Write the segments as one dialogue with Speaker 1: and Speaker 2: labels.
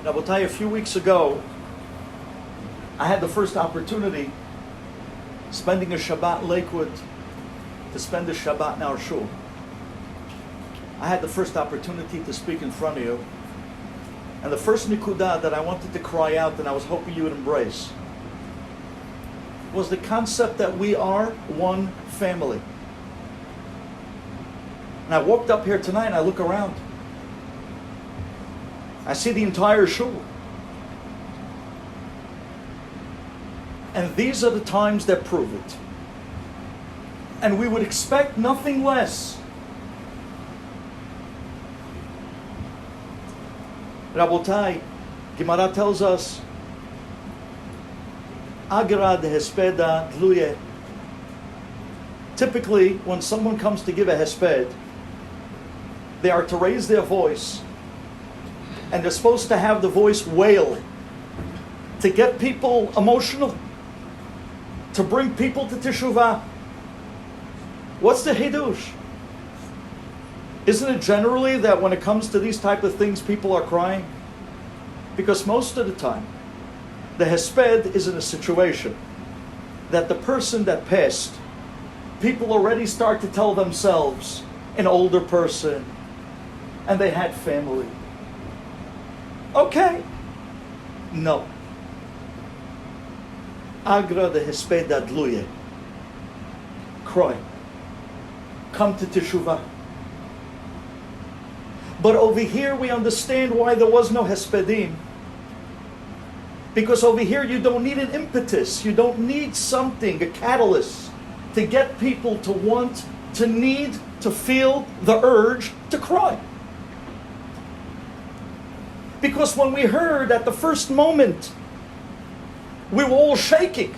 Speaker 1: Rabotai, a few weeks ago, I had the first opportunity spending a Shabbat in Lakewood to spend a Shabbat in our shul. I had the first opportunity to speak in front of you. And the first nikudah that I wanted to cry out and I was hoping you would embrace was the concept that we are one family. And I walked up here tonight and I look around. I see the entire shul. And these are the times that prove it. And we would expect nothing less. Rabotai, Gemara tells us, Agra de Hesped Dluye. Typically, when someone comes to give a Hesped, they are to raise their voice, and they're supposed to have the voice wail to get people emotional, to bring people to Teshuvah. What's the Hidush? Isn't it generally that when it comes to these type of things, people are crying? Because most of the time, the Hesped is in a situation that the person that passed, people already start to tell themselves, an older person, and they had family. Okay. No. Agra de Hesped Adluye. Cry. Come to Teshuvah. But over here we understand why there was no Hespedim. Because over here you don't need an impetus. You don't need something, a catalyst, to get people to want, to need, to feel the urge to cry. Because when we heard at the first moment, we were all shaking.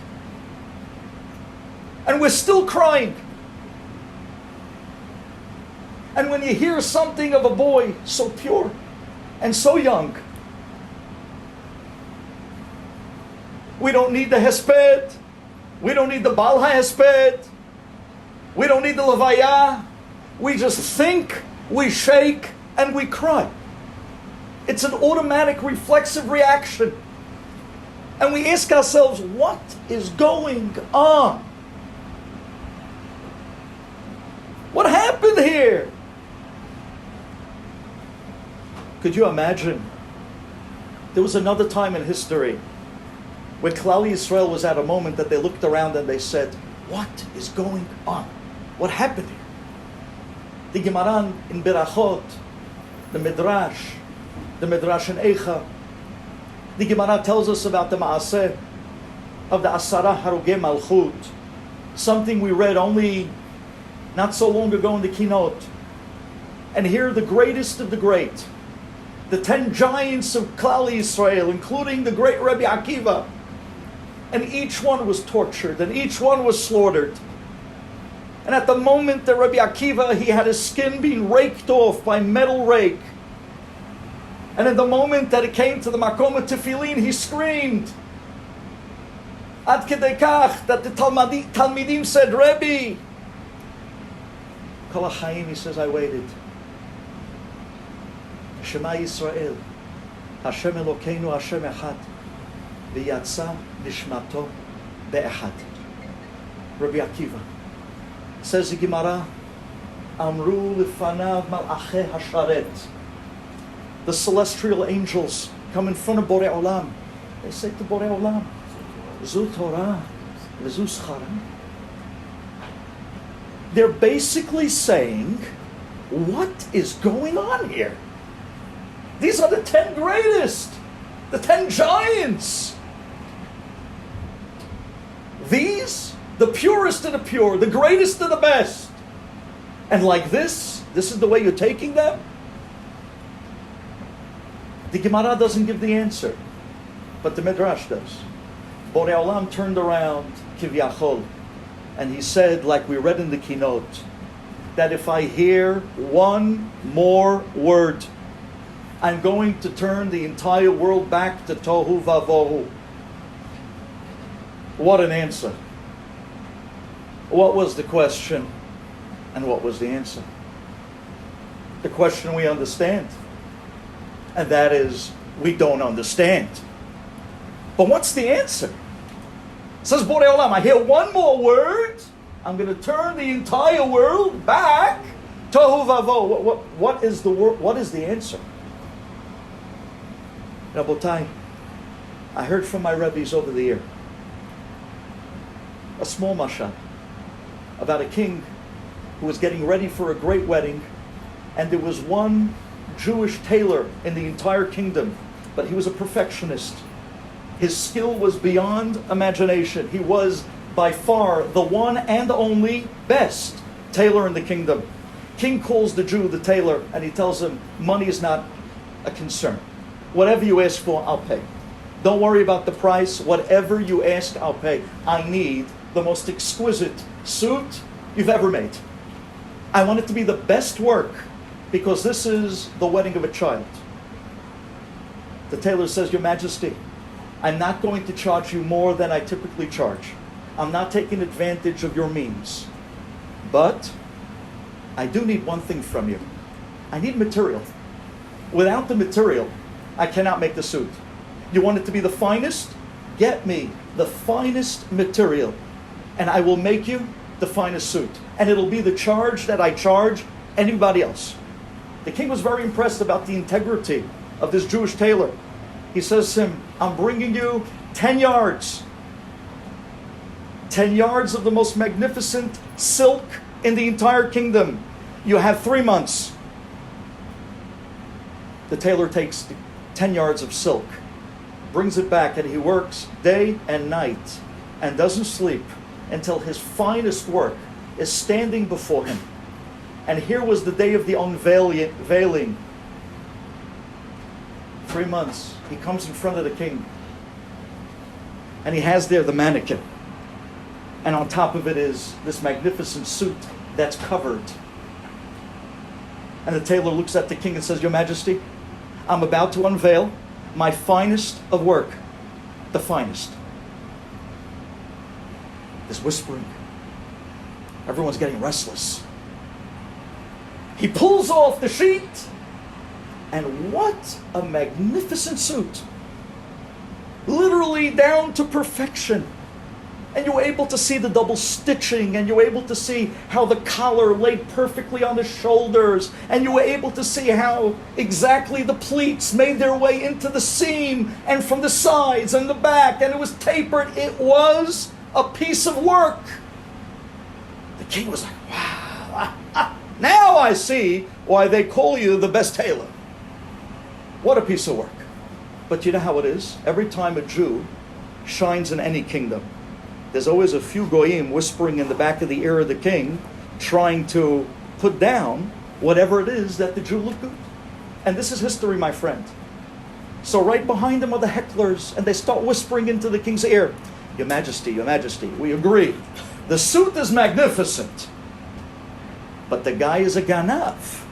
Speaker 1: And we're still crying. And when you hear something of a boy so pure and so young, we don't need the Hesped. We don't need the Baal HaHesped. We don't need the Levaya. We just think, we shake, and we cry. It's an automatic reflexive reaction. And we ask ourselves, what is going on? What happened here? Could you imagine? There was another time in history where Klal Yisrael was at a moment that they looked around and they said, what is going on? What happened here? The Gemara in Berachot, the Midrash in Eicha, the Gemara tells us about the Maaseh of the Asara Harugei Malchut, something we read only not so long ago in the Kinot. And here the greatest of the great, the 10 giants of Klal Yisrael, including the great Rabbi Akiva, and each one was tortured, and each one was slaughtered. And at the moment that Rabbi Akiva, he had his skin being raked off by metal rake. And in the moment that it came to the Makom of Tefillin, he screamed. Ad kedei kach, that the Talmidim said, Rebbe, Kol HaChaim, he says, I waited. Shema Yisrael, Hashem Elokeinu, Hashem Echad, V'yatsa nishmato be'echad. Rabbi Akiva says the Gemara, Amru lefanav malachei hasharet. The celestial angels come in front of Borei Olam. They say to Borei Olam, Zu Torah, v'zu schara. They're basically saying, what is going on here? These are the 10 greatest, the 10 giants. These, the purest of the pure, the greatest of the best. And like this is the way you're taking them? The Gemara doesn't give the answer, but the Midrash does. Borei Olam turned around, Kivyachol, and he said, like we read in the Kinot, that if I hear one more word, I'm going to turn the entire world back to Tohu Vavohu. What an answer. What was the question and what was the answer? The question we understand, and that is, We don't understand. But what's the answer? Says Borei Olam, I hear one more word, I'm going to turn the entire world back. Tohu vavo. What is the word? What is the answer? Rabotai, I heard from my Rebbes over the year a small mashal about a king who was getting ready for a great wedding, and there was one Jewish tailor in the entire kingdom, but he was a perfectionist. His skill was beyond imagination. He was by far the one and only best tailor in the kingdom. King calls the Jew the tailor, and he tells him, money is not a concern. Whatever you ask for, I'll pay. Don't worry about the price. Whatever you ask, I'll pay. I need the most exquisite suit you've ever made. I want it to be the best work, because this is the wedding of a child. The tailor says, Your Majesty, I'm not going to charge you more than I typically charge. I'm not taking advantage of your means. But I do need one thing from you. I need material. Without the material, I cannot make the suit. You want it to be the finest? Get me the finest material, and I will make you the finest suit. And it'll be the charge that I charge anybody else. The king was very impressed about the integrity of this Jewish tailor. He says to him, I'm bringing you 10 yards. 10 yards of the most magnificent silk in the entire kingdom. You have 3 months. The tailor takes 10 yards of silk, brings it back, and he works day and night and doesn't sleep until his finest work is standing before him. And here was the day of the unveiling. 3 months. He comes in front of the king, and he has there the mannequin. And on top of it is this magnificent suit that's covered. And the tailor looks at the king and says, Your Majesty, I'm about to unveil my finest of work. The finest. There's whispering. Everyone's getting restless. He pulls off the sheet, and what a magnificent suit. Literally down to perfection. And you were able to see the double stitching, and you were able to see how the collar laid perfectly on the shoulders, and you were able to see how exactly the pleats made their way into the seam and from the sides and the back, and it was tapered. It was a piece of work. The king was like, wow, now I see why they call you the best tailor. What a piece of work. But you know how it is? Every time a Jew shines in any kingdom, there's always a few goyim whispering in the back of the ear of the king, trying to put down whatever it is that the Jew looked good. And this is history, my friend. So right behind them are the hecklers, and they start whispering into the king's ear, Your Majesty, we agree. The suit is magnificent, but the guy is a ganav.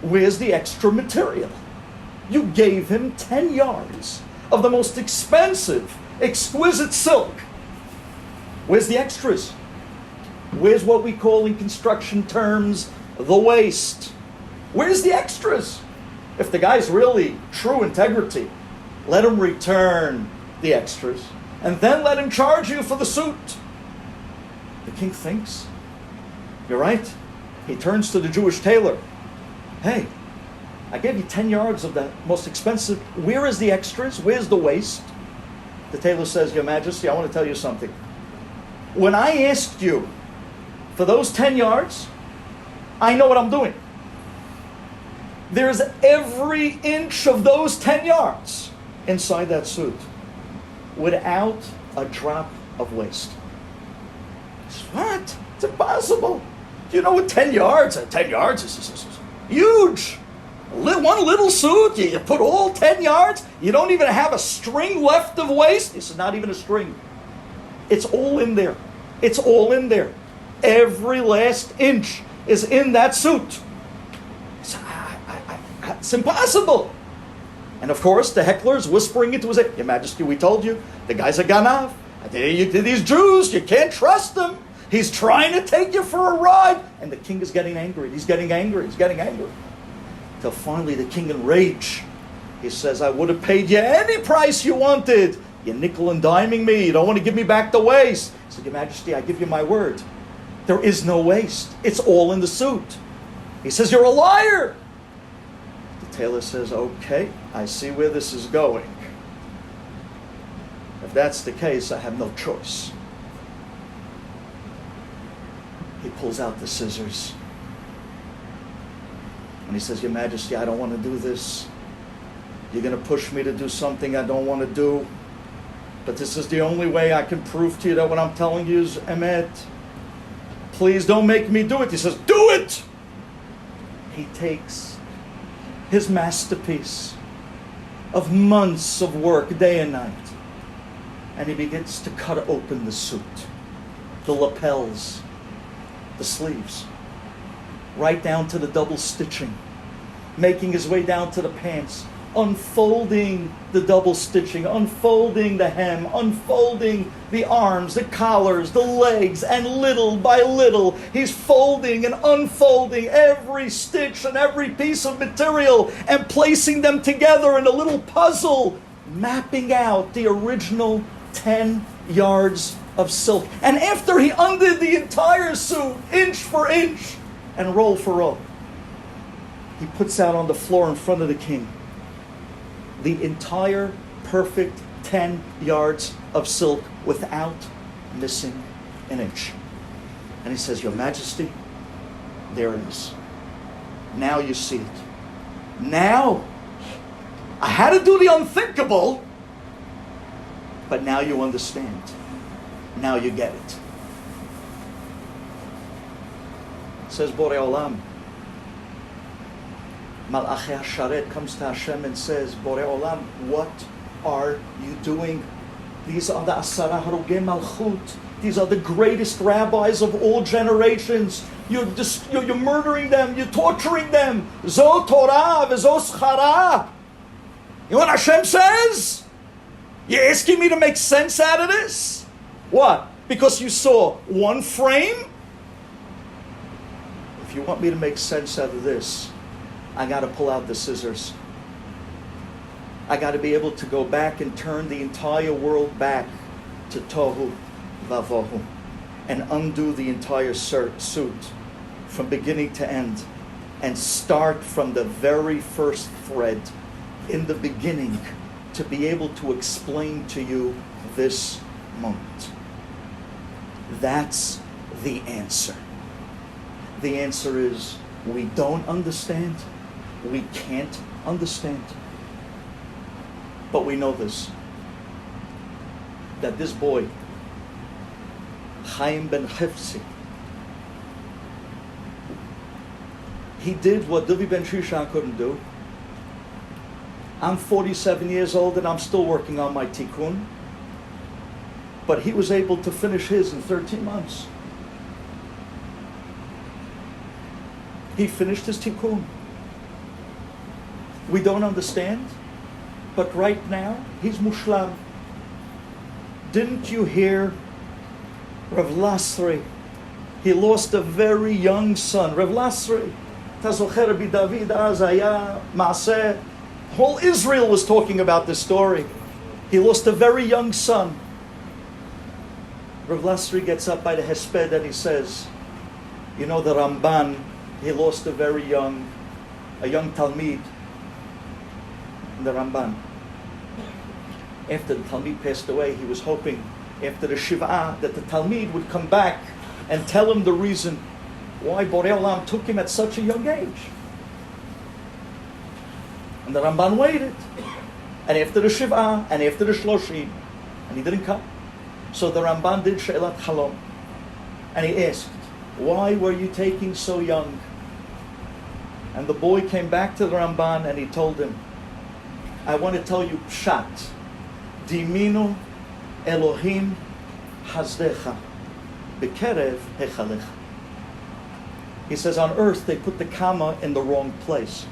Speaker 1: Where's the extra material? You gave him 10 yards of the most expensive, exquisite silk. Where's the extras? Where's what we call in construction terms the waste? Where's the extras? If the guy's really true integrity, let him return the extras and then let him charge you for the suit. The king thinks, you're right. He turns to the Jewish tailor. Hey, I gave you 10 yards of the most expensive. Where is the extras? Where's the waste? The tailor says, Your Majesty, I want to tell you something. When I asked you for those 10 yards, I know what I'm doing. There's every inch of those 10 yards inside that suit without a drop of waste. What? It's impossible. Do you know what 10 yards? 10 yards is huge. One little suit, you put all 10 yards, you don't even have a string left of waste. This is not even a string. It's all in there. It's all in there. Every last inch is in that suit. It's impossible. And of course, the heckler's whispering into his ear, Your Majesty, we told you, the guy's a ganav. These Jews, you can't trust them. He's trying to take you for a ride. And the king is getting angry. He's getting angry. Till finally the king in rage He says, I would have paid you any price you wanted. You're nickel and diming me. You don't want to give me back the waist. He said, Your Majesty, I give you my word. There is no waist. It's all in the suit. He says, you're a liar. The tailor says, okay, I see where this is going. If that's the case, I have no choice. He pulls out the scissors. And he says, Your Majesty, I don't want to do this. You're going to push me to do something I don't want to do. But this is the only way I can prove to you that what I'm telling you is emet. Please don't make me do it. He says, do it! He takes his masterpiece of months of work, day and night, and he begins to cut open the suit, the lapels, the sleeves, right down to the double stitching, making his way down to the pants, unfolding the double stitching, unfolding the hem, unfolding the arms, the collars, the legs, and little by little he's folding and unfolding every stitch and every piece of material and placing them together in a little puzzle, mapping out the original 10 yards of silk. And after he undid the entire suit, inch for inch and roll for roll, he puts out on the floor in front of the king the entire perfect 10 yards of silk without missing an inch. And he says, Your Majesty, there it is. Now you see it. Now, I had to do the unthinkable, but now you understand. Now you get it. Says Borei Olam, Malachei HaSharet comes to Hashem and says, Borei Olam, what are you doing? These are the Asara Harugei Malchut. These are the greatest rabbis of all generations. You're murdering them. You're torturing them. Zo Torah v'zo schara. You know what Hashem says? You're asking me to make sense out of this? What? Because you saw one frame? If you want me to make sense out of this, I got to pull out the scissors. I got to be able to go back and turn the entire world back to Tohu Vavohu and undo the entire suit from beginning to end and start from the very first thread in the beginning to be able to explain to you this moment. That's the answer. The answer is we don't understand. We can't understand. But we know this, that this boy, Chaim ben Hefzi, he did what Duvi ben Shushan couldn't do. I'm 47 years old and I'm still working on my tikkun. But he was able to finish his in 13 months. He finished his tikkun. We don't understand, but right now, he's mushlam. Didn't you hear Rav Lasri? He lost a very young son. Rav Lasri, Tazocher Rabbi Duvi, Azaya, Maaseh. Whole Israel was talking about this story. He lost a very young son. Rav Lasri gets up by the Hesped and he says, you know the Ramban, he lost a young Talmid. The Ramban. After the Talmid passed away, he was hoping after the Shiv'ah that the Talmid would come back and tell him the reason why Borei Olam took him at such a young age. And the Ramban waited. And after the Shiv'ah and after the Shloshim, and he didn't come. So the Ramban did She'elat Chalom. And he asked, why were you taking so young? And the boy came back to the Ramban and he told him, I want to tell you pshat. Diminu Elohim Hazdecha Bekerev Hechalecha. He says on earth they put the comma in the wrong place.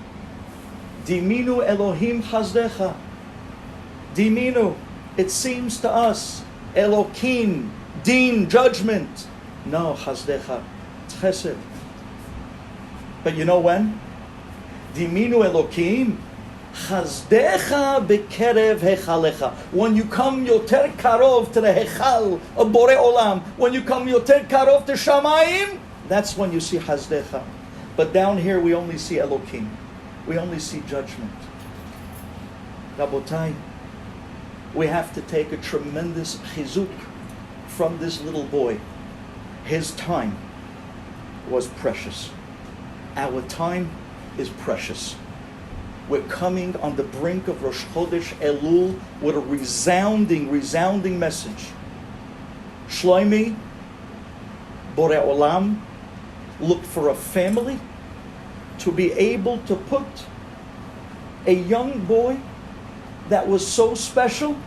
Speaker 1: Diminu Elohim Hazdecha. Diminu, it seems to us, Elokim, Din, judgment. No, Hazdecha, it's Chesed. But you know when? Diminu Elokim, Chazdecha bekerev hechalecha. When you come yoter karov to the hechal of Borei Olam, when you come yoter karov to Shamayim, that's when you see Chazdecha. But down here we only see Elokim. We only see judgment. Rabotai, we have to take a tremendous chizuk from this little boy. His time was precious. Our time is precious. We're coming on the brink of Rosh Chodesh Elul with a resounding message. Shloimi, Borei Olam, look for a family to be able to put a young boy that was so special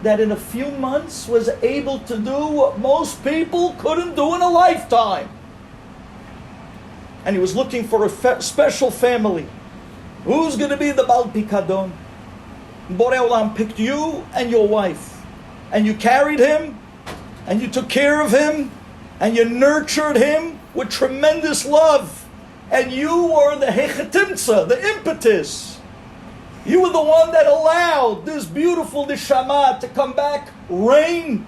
Speaker 1: that in a few months was able to do what most people couldn't do in a lifetime. And he was looking for a special family. Who's going to be the Baal Pikadon? Borei Olam picked you and your wife. And you carried him, and you took care of him, and you nurtured him with tremendous love. And you were the hechetimtza, the impetus. You were the one that allowed this beautiful neshama to come back, reign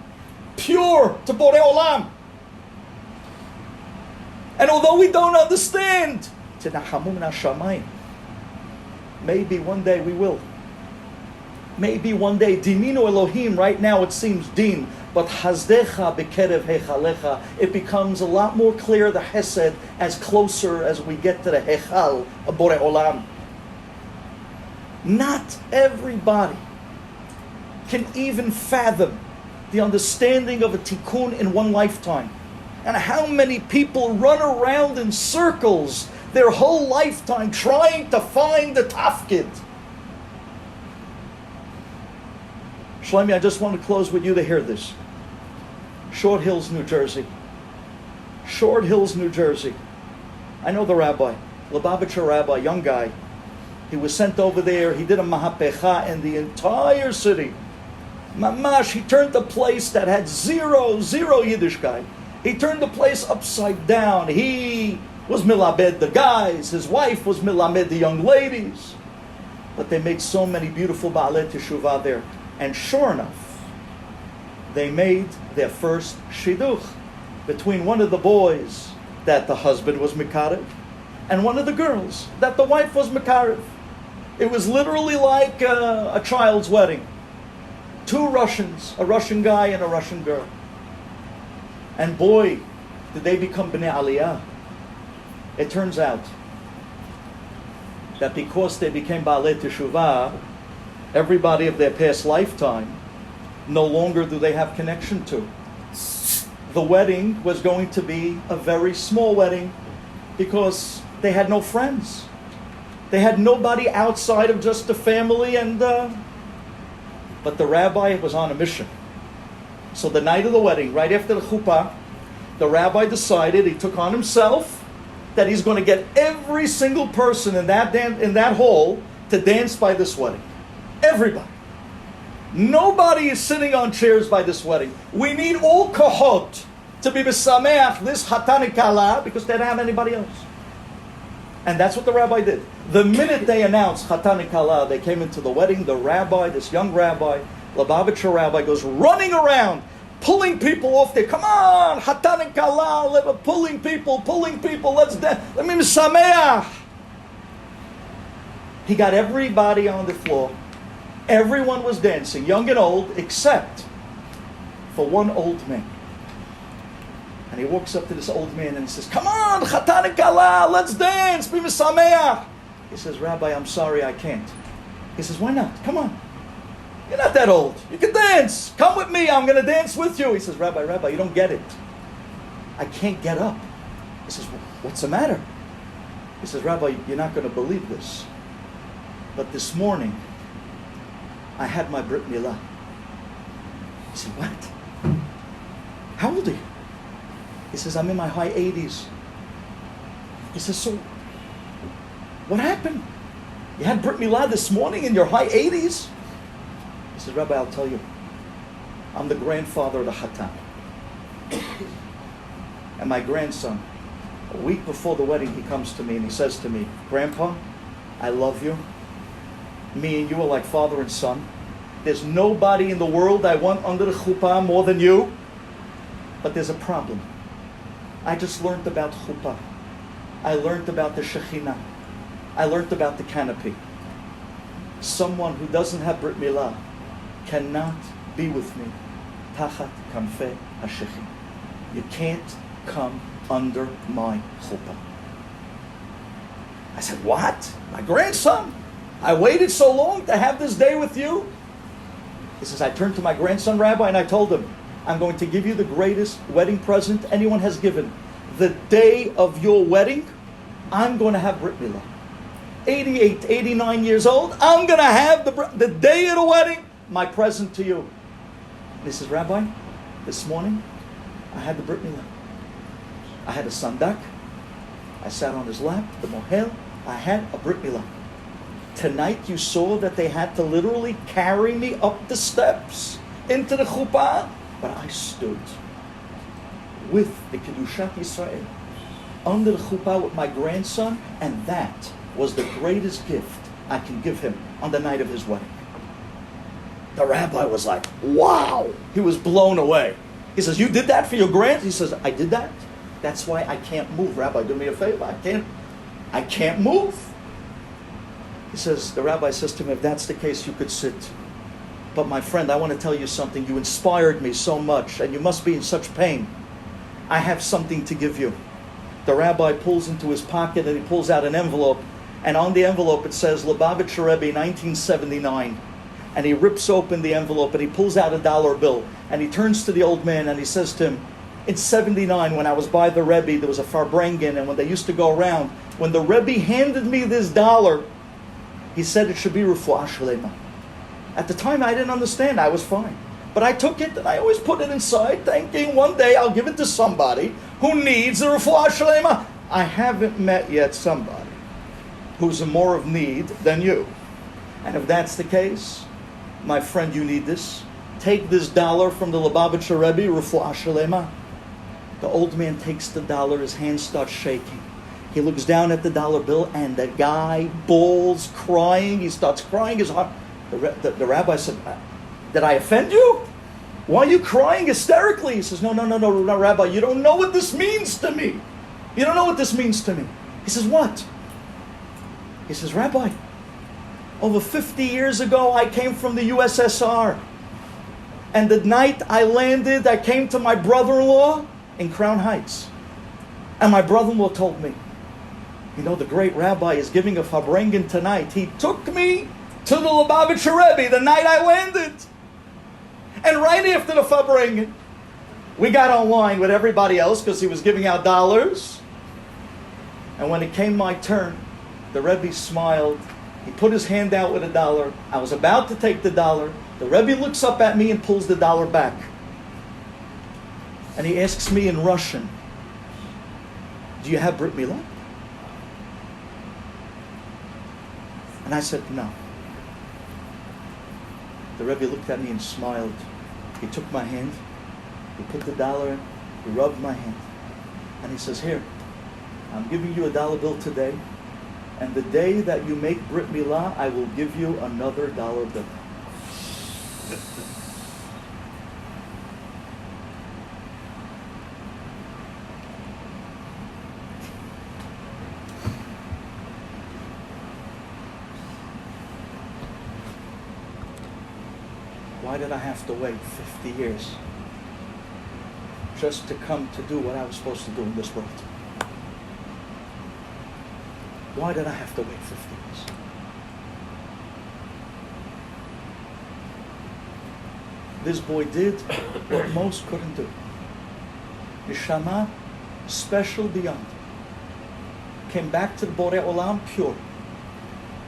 Speaker 1: pure to Borei Olam. And although we don't understand, maybe one day we will. Maybe one day, Dininu Elohim, right now it seems din, but Hazdecha bekerev hechalecha, it becomes a lot more clear, the Hesped, as closer as we get to the Hechal of Borei Olam. Not everybody can even fathom the understanding of a tikkun in one lifetime. And how many people run around in circles their whole lifetime trying to find the tafkid. Shlomi, I just want to close with you to hear this. Short Hills, New Jersey. Short Hills, New Jersey. I know the rabbi, Lubavitcher rabbi, young guy. He was sent over there. He did a mahapecha in the entire city. Mamash, he turned the place that had zero Yiddishkeit. He turned the place upside down. He was milabed the guys. His wife was milabed the young ladies. But they made so many beautiful baalei teshuvah there. And sure enough, they made their first shidduch between one of the boys that the husband was mikarev and one of the girls that the wife was mikarev. It was literally like a child's wedding. Two Russians, a Russian guy and a Russian girl. And boy, did they become Bnei Aliyah. It turns out that because they became Baalei Teshuvah, everybody of their past lifetime, no longer do they have connection to. The wedding was going to be a very small wedding because they had no friends. They had nobody outside of just the family, but the rabbi was on a mission. So the night of the wedding, right after the chuppah, the rabbi decided, he took on himself, that he's going to get every single person in that hall to dance by this wedding. Everybody. Nobody is sitting on chairs by this wedding. We need all kohot to be besameach this hatan and kala because they don't have anybody else. And that's what the rabbi did. The minute they announced hatan and kala, they came into the wedding. The rabbi, this young rabbi, Lubavitcher rabbi, goes running around, pulling people off there. Come on, hatan and kala, pulling people, let's dance. Let me misameach. He got everybody on the floor. Everyone was dancing, young and old, except for one old man. And he walks up to this old man and he says, come on, chatan and kala, let's dance, be misameach. He says, Rabbi, I'm sorry, I can't. He says, why not? Come on. You're not that old. You can dance. Come with me, I'm going to dance with you. He says, Rabbi, you don't get it. I can't get up. He says, what's the matter? He says, Rabbi, you're not going to believe this. But this morning, I had my Brit Milah. He said, what? How old are you? He says, I'm in my high 80s. He says, so what happened? You had Brit Milah this morning in your high 80s? He says, Rabbi, I'll tell you. I'm the grandfather of the Hatan. And my grandson, a week before the wedding, he comes to me and he says to me, Grandpa, I love you. Me and you are like father and son. There's nobody in the world I want under the chuppah more than you. But there's a problem. I just learned about chuppah. I learned about the Shekhinah. I learned about the canopy. Someone who doesn't have Brit Milah cannot be with me. Tachat kamfeh hashechin. You can't come under my chuppah. I said, what? My grandson? I waited so long to have this day with you? He says, I turned to my grandson, Rabbi, and I told him, I'm going to give you the greatest wedding present anyone has given. The day of your wedding, I'm going to have Brit Milah. 88, 89 years old, I'm going to have the day of the wedding, my present to you. And he says, Rabbi, this morning, I had the Brit Milah. I had a sandak. I sat on his lap, the mohel. I had a Brit Milah. Tonight you saw that they had to literally carry me up the steps into the chuppah. But I stood with the Kedushat Yisrael under the chuppah with my grandson, and that was the greatest gift I can give him on the night of his wedding. The rabbi was like, wow! He was blown away. He says, you did that for your grandson? He says, I did that. That's why I can't move. Rabbi, do me a favor. I can't move. He says, the rabbi says to him, if that's the case, you could sit. But my friend, I want to tell you something. You inspired me so much, and you must be in such pain. I have something to give you. The rabbi pulls into his pocket and he pulls out an envelope, and on the envelope it says Lubavitcher Rebbe 1979. And he rips open the envelope and he pulls out a dollar bill, and he turns to the old man and he says to him, in 79, when I was by the Rebbe, there was a Farbrengen, and when they used to go around, when the Rebbe handed me this dollar, he said it should be Refuah Shlema. At the time I didn't understand, I was fine. But I took it and I always put it inside, thinking one day I'll give it to somebody who needs a Refuah Shlema. I haven't met yet somebody who's in more of need than you. And if that's the case, my friend, you need this. Take this dollar from the Lubavitcher Rebbe, Refuah Shlema. The old man takes the dollar, his hand starts shaking. He looks down at the dollar bill, and the guy bawls, crying. He starts crying his heart. The rabbi said, did I offend you? Why are you crying hysterically? He says, no, Rabbi, you don't know what this means to me. You don't know what this means to me. He says, what? He says, Rabbi, over 50 years ago, I came from the USSR. And the night I landed, I came to my brother-in-law in Crown Heights. And my brother-in-law told me, you know, the great rabbi is giving a Farbrengen tonight. He took me to the Lubavitcher Rebbe the night I landed. And right after the Farbrengen, we got online with everybody else because he was giving out dollars. And when it came my turn, the Rebbe smiled. He put his hand out with a dollar. I was about to take the dollar. The Rebbe looks up at me and pulls the dollar back. And he asks me in Russian, do you have Brit Milah? And I said, no. The Rebbe looked at me and smiled. He took my hand, he put the dollar in, he rubbed my hand. And he says, here, I'm giving you a dollar bill today, and the day that you make Brit Milah, I will give you another dollar bill. Why did I have to wait 50 years just to come to do what I was supposed to do in this world? Why did I have to wait 50 years? This boy did what most couldn't do. Neshama, special beyond. Came back to the Borei Olam pure.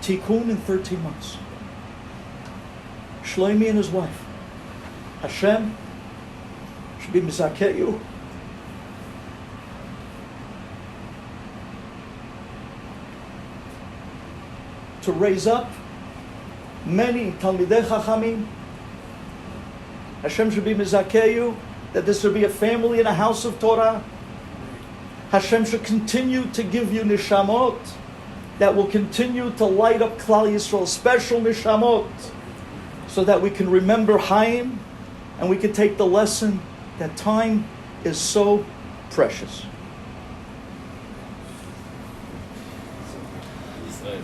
Speaker 1: Tikkun in 13 months. Shlomi and his wife. Hashem should be mizakeh you. To raise up many Talmidei Chachamim. Hashem should be mizakeh you, that this should be a family in a house of Torah. Hashem should continue to give you nishamot. that will continue to light up Klal Yisrael, special nishamot, so that we can remember Chaim and we can take the lesson that time is so precious.
Speaker 2: Israel.